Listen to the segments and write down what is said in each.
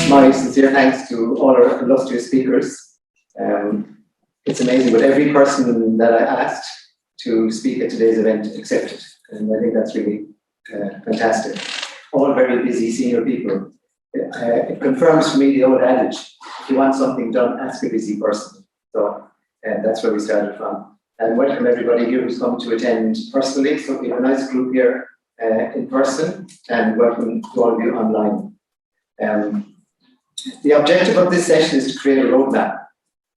my sincere thanks to all our illustrious speakers. It's amazing, but every person that I asked to speak at today's event accepted, and I think that's really fantastic. All very busy senior people. It confirms for me the old adage, if you want something done, ask a busy person. So that's where we started from. And welcome everybody here who's come to attend personally. So we have a nice group here in person, and welcome to all of you online. The objective of this session is to create a roadmap,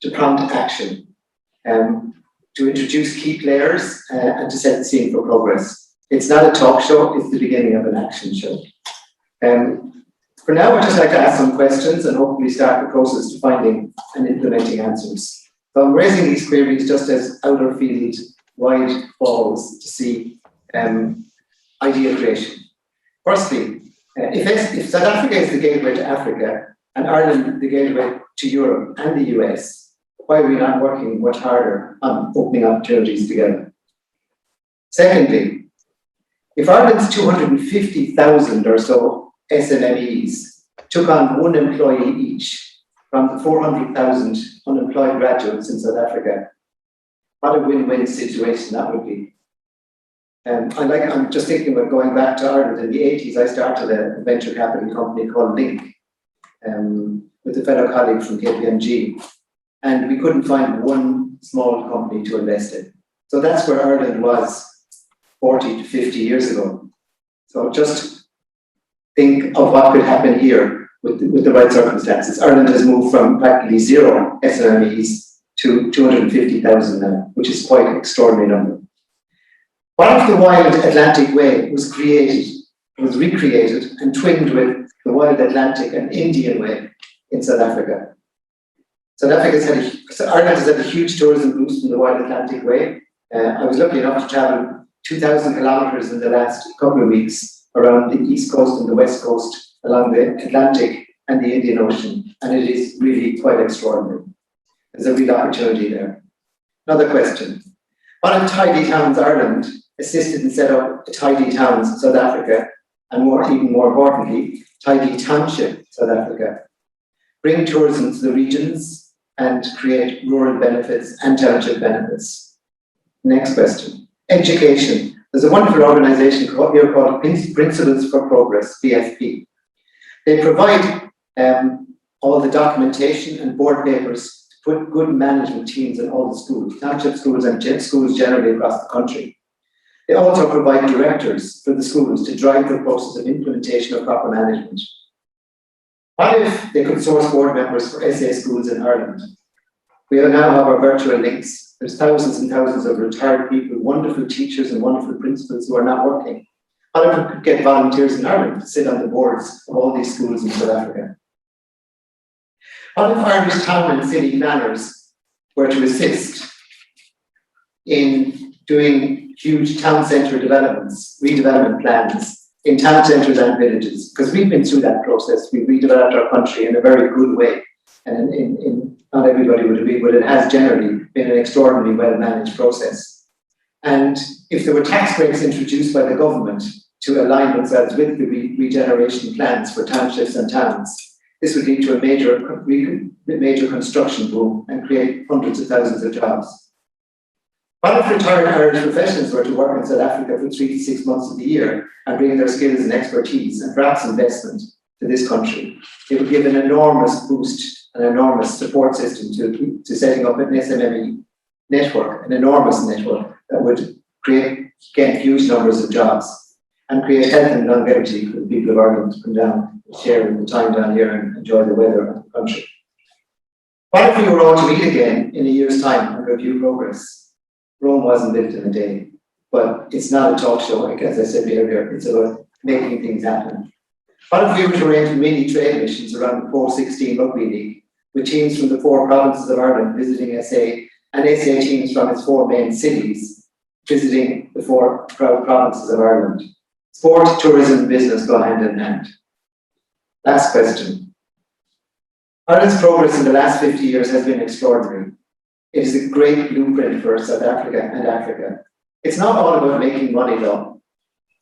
to prompt action, to introduce key players and to set the scene for progress. It's not a talk show, it's the beginning of an action show. For now, I'd just like to ask some questions and hopefully start the process to finding and implementing answers. So I'm raising these queries just as outer field wide balls to see idea creation. Firstly, if South Africa is the gateway to Africa and Ireland the gateway to Europe and the US, why are we not working much harder on opening opportunities together? Secondly, if Ireland's 250,000 or so SMMEs took on one employee each from the 400,000 unemployed graduates in South Africa, what a win-win situation that would be. I'm just thinking about going back to Ireland. In the 80s, I started a venture capital company called Link with a fellow colleague from KPMG, and we couldn't find one small company to invest in. So that's where Ireland was 40 to 50 years ago. So just think of what could happen here with the right circumstances. Ireland has moved from practically zero SMEs to 250,000 now, which is quite an extraordinary number. What if the Wild Atlantic Way was recreated and twinned with the Wild Atlantic and Indian Way in South Africa? Ireland has had a huge tourism boost from the Wild Atlantic Way. I was lucky enough to travel 2,000 kilometers in the last couple of weeks around the East Coast and the West Coast, along the Atlantic and the Indian Ocean, and it is really quite extraordinary. There's a real opportunity there. Another question. What if Tidy Towns Ireland assisted and set up Tidy Towns South Africa, and even more importantly, Tidy Township South Africa? Bring tourism to the regions and create rural benefits and township benefits. Next question. Education. There's a wonderful organization here called Principles for Progress, PFP. They provide all the documentation and board papers to put good management teams in all the schools, township schools and schools generally across the country. They also provide directors for the schools to drive the process of implementation of proper management. What if they could source board members for SA schools in Ireland? We now have our virtual links. There's thousands and thousands of retired people, wonderful teachers and wonderful principals who are not working. What if we could get volunteers in Ireland to sit on the boards of all these schools in South Africa? What if Irish town and city planners were to assist in doing huge town centre developments, redevelopment plans in town centres and villages? Because we've been through that process. We've redeveloped our country in a very good way. And not everybody would agree, but it has generally been an extraordinarily well-managed process. And if there were tax breaks introduced by the government to align themselves with the regeneration plans for townships and towns, this would lead to a major construction boom and create hundreds of thousands of jobs. What if retired Irish professionals were to work in South Africa for 3 to 6 months of the year and bring their skills and expertise and perhaps investment to this country? It would give an enormous boost, an enormous support system to setting up an SMME network, an enormous network that would create, again, huge numbers of jobs and create health and longevity for the people of Ireland to come down and share in the time down here and enjoy the weather of the country. What if we were all to meet again in a year's time and review progress? Rome wasn't built in a day, but it's not a talk show, as I said earlier, it's about making things happen. What if we were to arrange mini trade missions around the Pro 16 Rugby League, with teams from the 4 provinces of Ireland visiting SA, and SA teams from its 4 main cities visiting the 4 provinces of Ireland? Sport, tourism, and business go hand in hand. Last question. Ireland's progress in the last 50 years has been extraordinary. It is a great blueprint for South Africa and Africa. It's not all about making money though,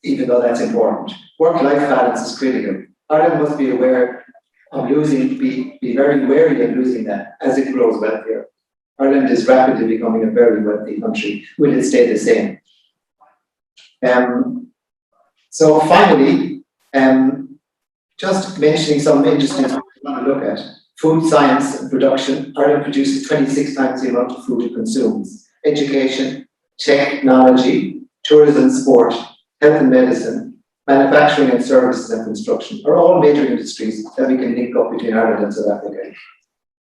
even though that's important. Work-life balance is critical. Ireland must be aware be very wary of losing that as it grows wealthier. Ireland is rapidly becoming a very wealthy country. Will it stay the same? So finally, just mentioning some interesting things we want to look at. Food science and production. Ireland produces 26 times the amount of food it consumes. Education, technology, tourism, sport, health and medicine, manufacturing and services and construction are all major industries that we can link up between Ireland and South Africa.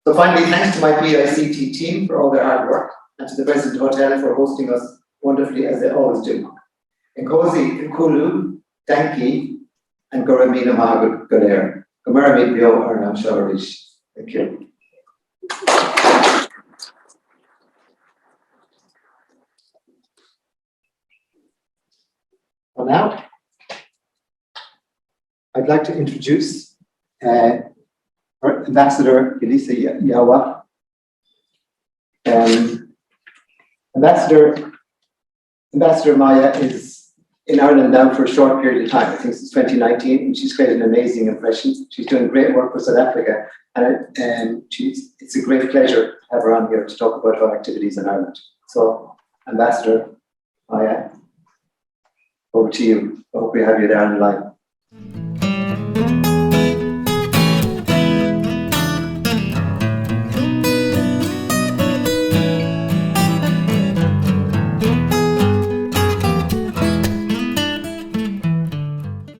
So finally, thanks to my BICT team for all their hard work and to the President Hotel for hosting us wonderfully as they always do. Nkosi Nkulu, Danki, and Gormley Mahagut Galer. Gomerami Bio Arnam Shavarish. Thank you. Well, now, I'd like to introduce our Ambassador Elisa Yawa. Ambassador Maya is in Ireland now for a short period of time, I think since 2019, and she's created an amazing impression. She's doing great work for South Africa, and it's a great pleasure to have her on here to talk about our activities in Ireland. So, Ambassador Maya, over to you. I hope we have you there on the line.